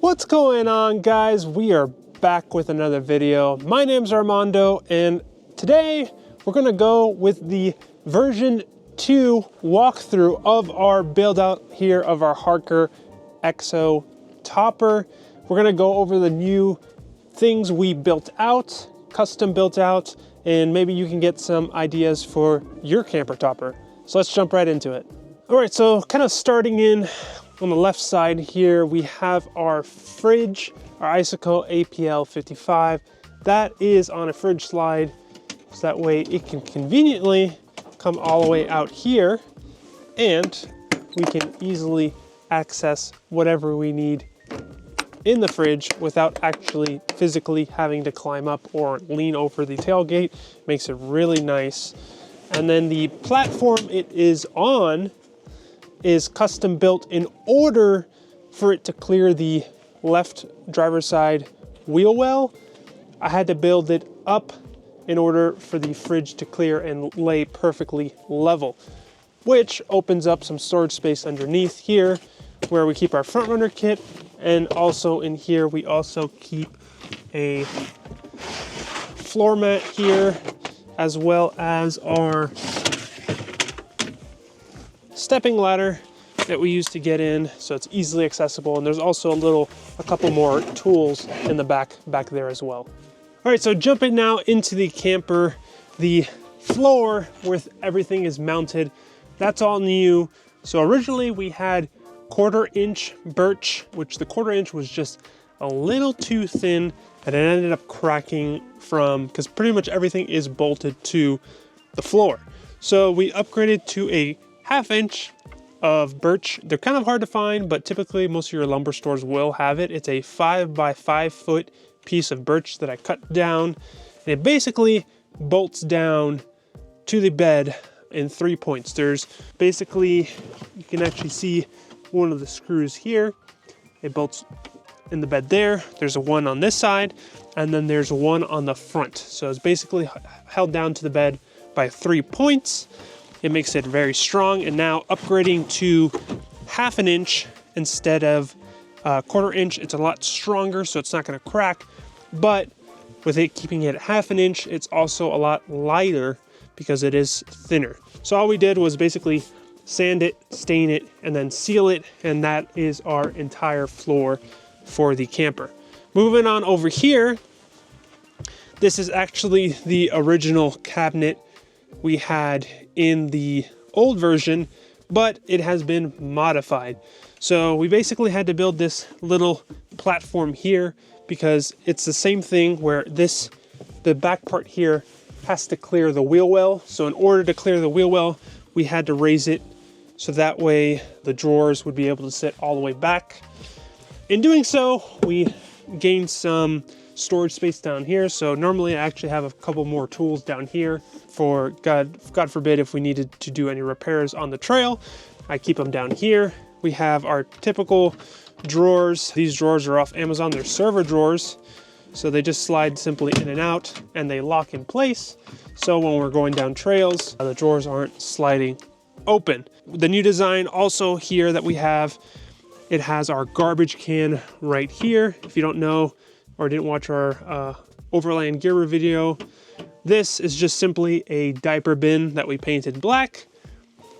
What's going on, guys? We are back with another video. My name's Armando, and today we're gonna go with the version 2 walkthrough of our build out here of our Harker EXO topper. We're gonna go over the new things we built out, custom built out, and maybe you can get some ideas for your camper topper. So let's jump right into it. All right, so kind of starting in on the left side here, we have our fridge, our Icicle APL 55. That is on a fridge slide, so that way it can conveniently come all the way out here, and we can easily access whatever we need in the fridge without actually physically having to climb up or lean over the tailgate. Makes it really nice. And then the platform it is on is custom built in order for it to clear the left driver's side wheel well. I had to build it up in order for the fridge to clear and lay perfectly level, which opens up some storage space underneath here where we keep our front runner kit, and also in here we also keep a floor mat here, as well as our stepping ladder that we use to get in, so it's easily accessible. And there's also a couple more tools in the back there as well. All right, so jumping now into the camper, the floor where everything is mounted, that's all new. So originally we had 1/4 inch birch, which the 1/4 inch was just a little too thin, and it ended up cracking because pretty much everything is bolted to the floor. So we upgraded to a 1/2 inch of birch. They're kind of hard to find, but typically most of your lumber stores will have it. It's a 5 by 5 foot piece of birch that I cut down, and it basically bolts down to the bed in 3 points. There's basically, you can actually see one of the screws here. It bolts in the bed there. There's a one on this side, and then there's one on the front. So it's basically held down to the bed by 3 points. It makes it very strong, and now upgrading to 1/2 inch instead of 1/4 inch, it's a lot stronger, so it's not going to crack. But with it keeping it at 1/2 inch, it's also a lot lighter because it is thinner. So all we did was basically sand it, stain it, and then seal it, and that is our entire floor for the camper. Moving on over here, this is actually the original cabinet we had in the old version, but it has been modified. So we basically had to build this little platform here because it's the same thing where the back part here has to clear the wheel well. So in order to clear the wheel well, we had to raise it so that way the drawers would be able to sit all the way back. In doing so, we gained some storage space down here. So normally I actually have a couple more tools down here for God forbid if we needed to do any repairs on the trail. I keep them down here. We have our typical drawers. These drawers are off Amazon. They're server drawers. So they just slide simply in and out, and they lock in place. So when we're going down trails, the drawers aren't sliding open. The new design also here that we have, it has our garbage can right here. If you don't know or didn't watch our Overland gear video, this is just simply a diaper bin that we painted black.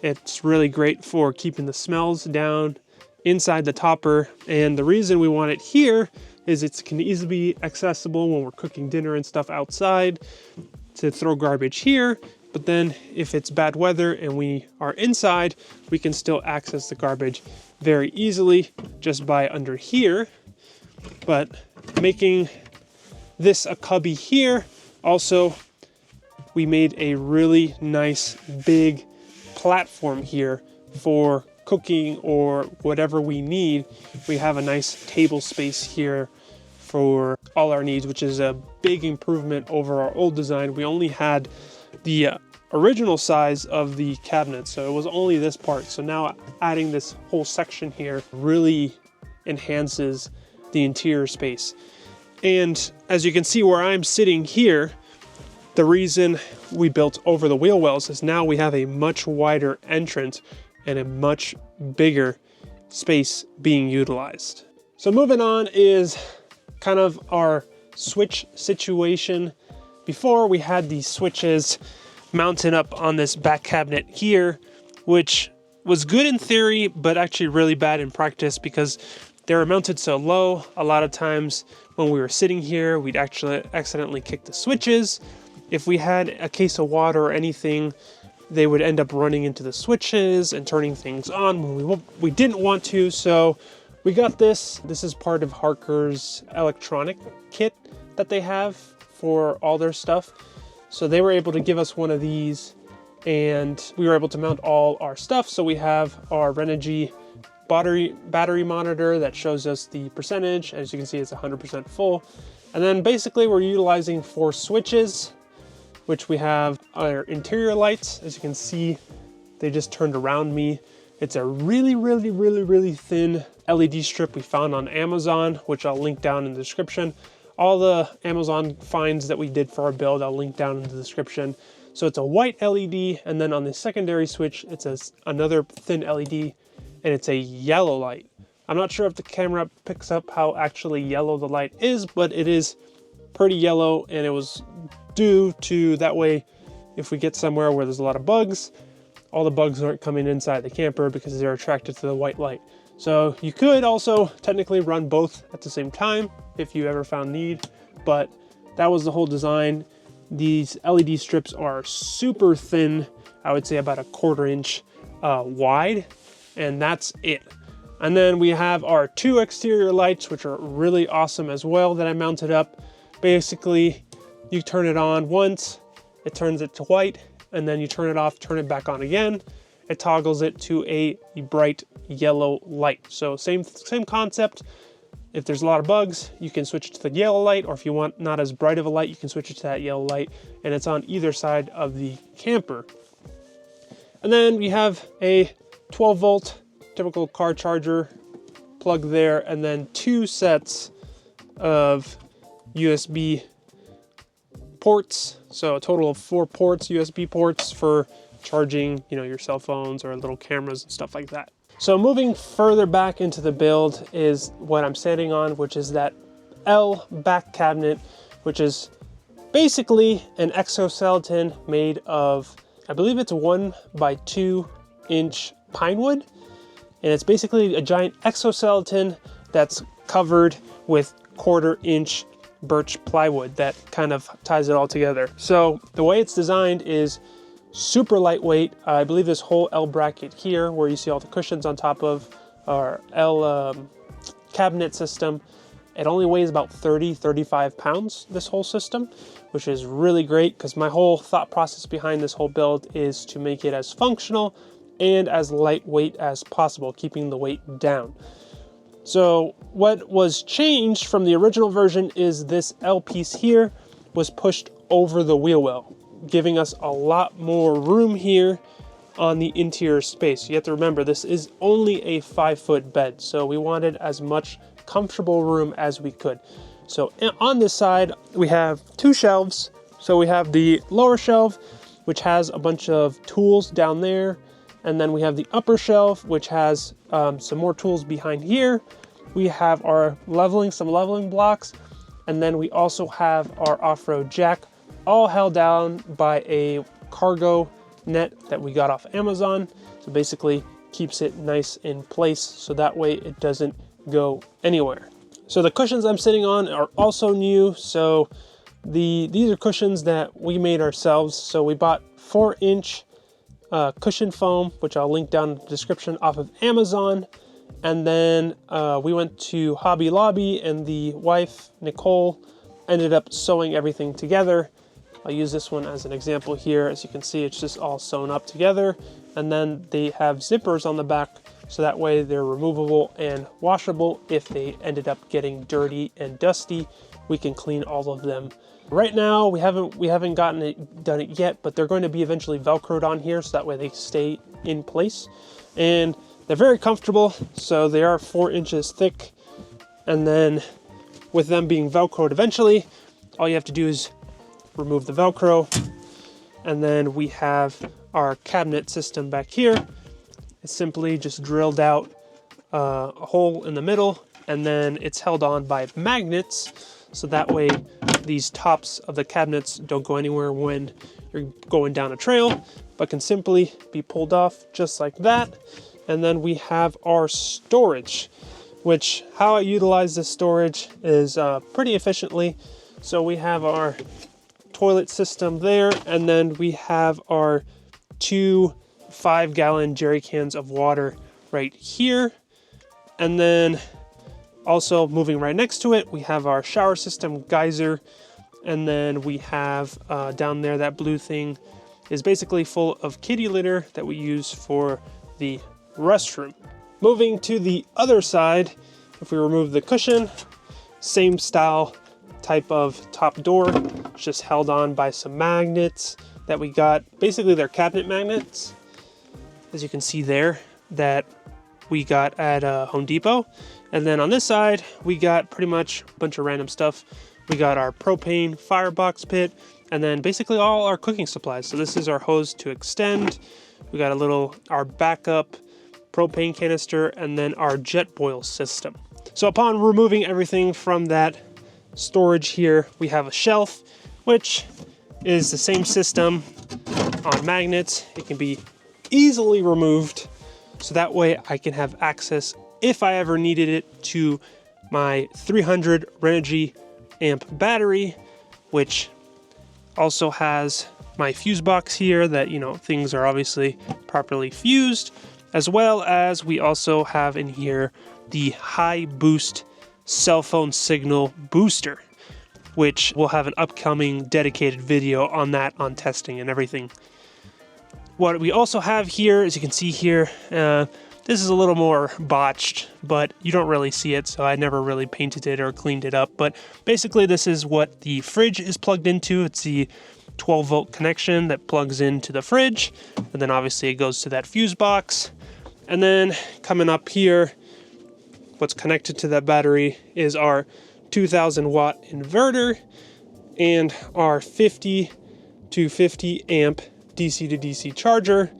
It's really great for keeping the smells down inside the topper. And the reason we want it here is it can easily be accessible when we're cooking dinner and stuff outside to throw garbage here. But then if it's bad weather and we are inside, we can still access the garbage very easily just by under here. But making this a cubby here, also we made a really nice big platform here for cooking or whatever we need. We have a nice table space here for all our needs, which is a big improvement over our old design. We only had the original size of the cabinet, so it was only this part. So now adding this whole section here really enhances the interior space. And as you can see where I'm sitting here, the reason we built over the wheel wells is now we have a much wider entrance and a much bigger space being utilized. So moving on is kind of our switch situation. Before, we had these switches mounted up on this back cabinet here, which was good in theory, but actually really bad in practice because they were mounted so low. A lot of times when we were sitting here, we'd actually accidentally kick the switches. If we had a case of water or anything, they would end up running into the switches and turning things on when we didn't want to. So we got this. This is part of Harker's electronic kit that they have for all their stuff. So they were able to give us one of these, and we were able to mount all our stuff. So we have our Renogy battery monitor that shows us the percentage. As you can see, it's 100% full. And then basically we're utilizing 4 switches, which we have our interior lights. As you can see, they just turned around me. It's a really thin LED strip we found on Amazon, which I'll link down in the description. All the Amazon finds that we did for our build, I'll link down in the description. So it's a white LED, and then on the secondary switch, it's another thin LED, and it's a yellow light. I'm not sure if the camera picks up how actually yellow the light is, but it is pretty yellow, and it was due to that way if we get somewhere where there's a lot of bugs, all the bugs aren't coming inside the camper because they're attracted to the white light. So you could also technically run both at the same time if you ever found need, but that was the whole design. These LED strips are super thin, I would say about 1/4 inch wide, and that's it. And then we have our 2 exterior lights, which are really awesome as well, that I mounted up. Basically, you turn it on once, it turns it to white, and then you turn it off, turn it back on again. It toggles it to a bright yellow light. So same concept. If there's a lot of bugs, you can switch it to the yellow light, or if you want not as bright of a light, you can switch it to that yellow light, and it's on either side of the camper. And then we have a 12-volt typical car charger plug there, and then 2 sets of USB ports. So a total of 4 ports, USB ports for charging, your cell phones or little cameras and stuff like that. So moving further back into the build is what I'm standing on, which is that L back cabinet, which is basically an exoskeleton made of, I believe it's 1 by 2 inch pine wood. And it's basically a giant exoskeleton that's covered with 1/4 inch birch plywood that kind of ties it all together. So the way it's designed is super lightweight. I believe this whole L bracket here, where you see all the cushions on top of our L cabinet system, it only weighs about 35 pounds, this whole system, which is really great because my whole thought process behind this whole build is to make it as functional and as lightweight as possible, keeping the weight down. So what was changed from the original version is this L piece here was pushed over the wheel well, giving us a lot more room here on the interior space. You have to remember, this is only a 5-foot bed, so we wanted as much comfortable room as we could. So on this side, we have 2 shelves. So we have the lower shelf, which has a bunch of tools down there. And then we have the upper shelf, which has some more tools behind here. We have our some leveling blocks. And then we also have our off-road jack, all held down by a cargo net that we got off Amazon. So basically keeps it nice in place so that way it doesn't go anywhere. So the cushions I'm sitting on are also new. So these are cushions that we made ourselves. So we bought 4-inch cushion foam, which I'll link down in the description, off of Amazon. And then we went to Hobby Lobby, and the wife, Nicole, ended up sewing everything together. I'll use this one as an example here. As you can see, it's just all sewn up together. And then they have zippers on the back, so that way they're removable and washable. If they ended up getting dirty and dusty, we can clean all of them. Right now, we haven't done it yet, but they're going to be eventually Velcroed on here, so that way they stay in place. And they're very comfortable, so they are 4 inches thick. And then with them being Velcroed eventually, all you have to do is remove the Velcro. And then we have our cabinet system back here. It's simply just drilled out a hole in the middle and then it's held on by magnets, so that way these tops of the cabinets don't go anywhere when you're going down a trail, but can simply be pulled off just like that. And then we have our storage, which how I utilize this storage is pretty efficiently. So we have our toilet system there, and then we have our 2 5-gallon jerry cans of water right here. And then also moving right next to it, we have our shower system geyser. And then we have down there, that blue thing is basically full of kitty litter that we use for the restroom. Moving to the other side, if we remove the cushion, same style type of top door, it's just held on by some magnets that we got. Basically they're cabinet magnets, as you can see there, that we got at Home Depot. And then on this side, we got pretty much a bunch of random stuff. We got our propane firebox pit, and then basically all our cooking supplies. So this is our hose to extend. We got our backup propane canister, and then our jet boil system. So upon removing everything from that storage here, we have a shelf, which is the same system on magnets. It can be easily removed, so that way I can have access, if I ever needed it, to my 300 Renogy amp battery, which also has my fuse box here that, you know, things are obviously properly fused, as well as we also have in here the high boost cell phone signal booster, which we'll have an upcoming dedicated video on that, on testing and everything. What we also have here, as you can see here, this is a little more botched, but you don't really see it, so I never really painted it or cleaned it up. But basically this is what the fridge is plugged into. It's the 12-volt connection that plugs into the fridge, and then obviously it goes to that fuse box. And then coming up here, what's connected to that battery is our 2000 watt inverter and our 50 to 50 amp DC to DC charger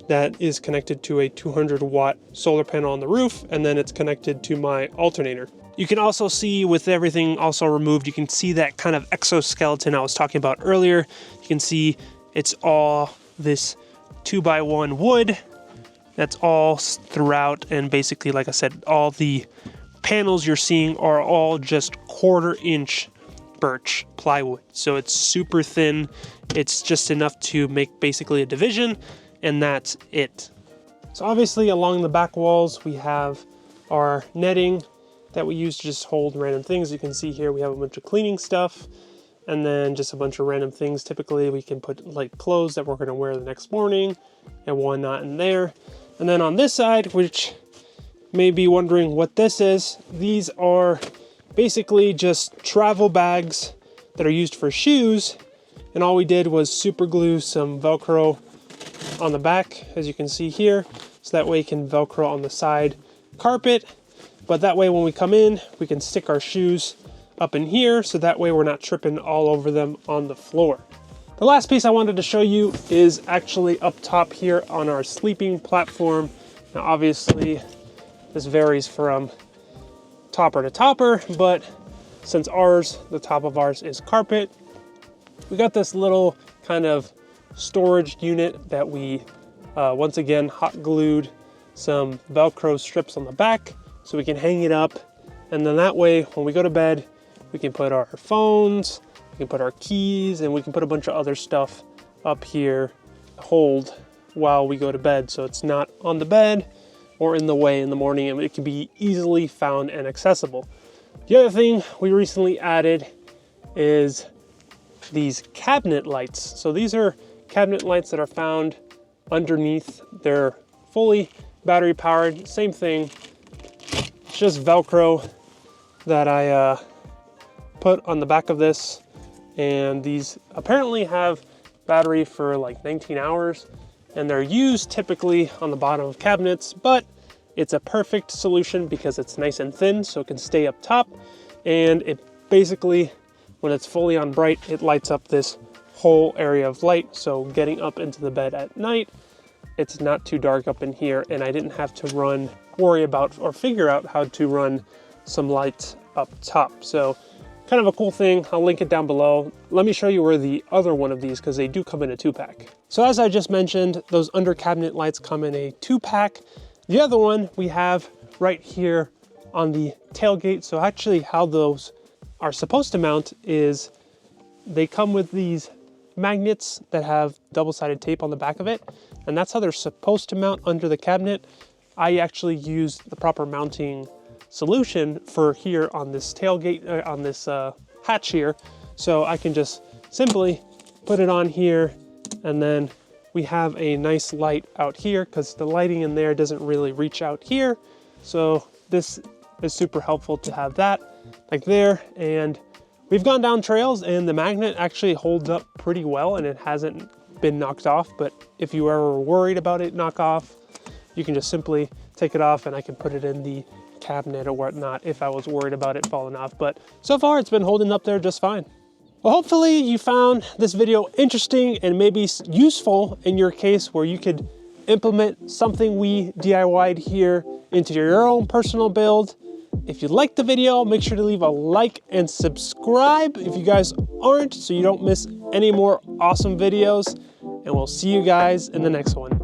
that is connected to a 200 watt solar panel on the roof, and then it's connected to my alternator. You can also see, with everything also removed, you can see that kind of exoskeleton I was talking about earlier. You can see it's all this 2x1 wood that's all throughout, and basically, like I said, all the panels you're seeing are all just 1/4 inch birch plywood. So it's super thin. It's just enough to make basically a division, and that's it. So obviously along the back walls we have our netting that we use to just hold random things. You can see here we have a bunch of cleaning stuff, and then just a bunch of random things. Typically we can put like clothes that we're going to wear the next morning and whatnot in there. And then on this side, which may be wondering what this is, these are basically just travel bags that are used for shoes, and all we did was super glue some Velcro on the back, as you can see here, so that way you can Velcro on the side carpet, but that way when we come in we can stick our shoes up in here, so that way we're not tripping all over them on the floor. The last piece I wanted to show you is actually up top here on our sleeping platform. Now obviously this varies from topper to topper, but since the top of ours is carpet, we got this little kind of storage unit that we once again hot glued some Velcro strips on the back so we can hang it up, and then that way when we go to bed we can put our phones, we can put our keys, and we can put a bunch of other stuff up here to hold while we go to bed, so it's not on the bed or in the way in the morning, and it can be easily found and accessible. The other thing we recently added is these cabinet lights. So these are cabinet lights that are found underneath. They're fully battery powered, same thing. It's just Velcro that I put on the back of this, and these apparently have battery for like 19 hours, and they're used typically on the bottom of cabinets, but it's a perfect solution because it's nice and thin, so it can stay up top, and it basically, when it's fully on bright, it lights up this whole area of light, so getting up into the bed at night, it's not too dark up in here, and I didn't have to worry about or figure out how to run some lights up top. So kind of a cool thing. I'll link it down below. Let me show you where the other one of these, because they do come in a 2-pack. So as I just mentioned, those under cabinet lights come in a 2-pack. The other one we have right here on the tailgate. So actually how those are supposed to mount is they come with these magnets that have double-sided tape on the back of it, and that's how they're supposed to mount under the cabinet. I actually used the proper mounting solution for here on this tailgate, on this hatch here. So I can just simply put it on here, and then we have a nice light out here because the lighting in there doesn't really reach out here. So this is super helpful to have that like there. And we've gone down trails and the magnet actually holds up pretty well and it hasn't been knocked off. But if you ever were worried about it knock off, you can just simply take it off and I can put it in the cabinet or whatnot if I was worried about it falling off. But so far it's been holding up there just fine. Well, hopefully you found this video interesting and maybe useful in your case where you could implement something we DIY'd here into your own personal build. If you liked the video, make sure to leave a like and subscribe if you guys aren't, so you don't miss any more awesome videos. And we'll see you guys in the next one.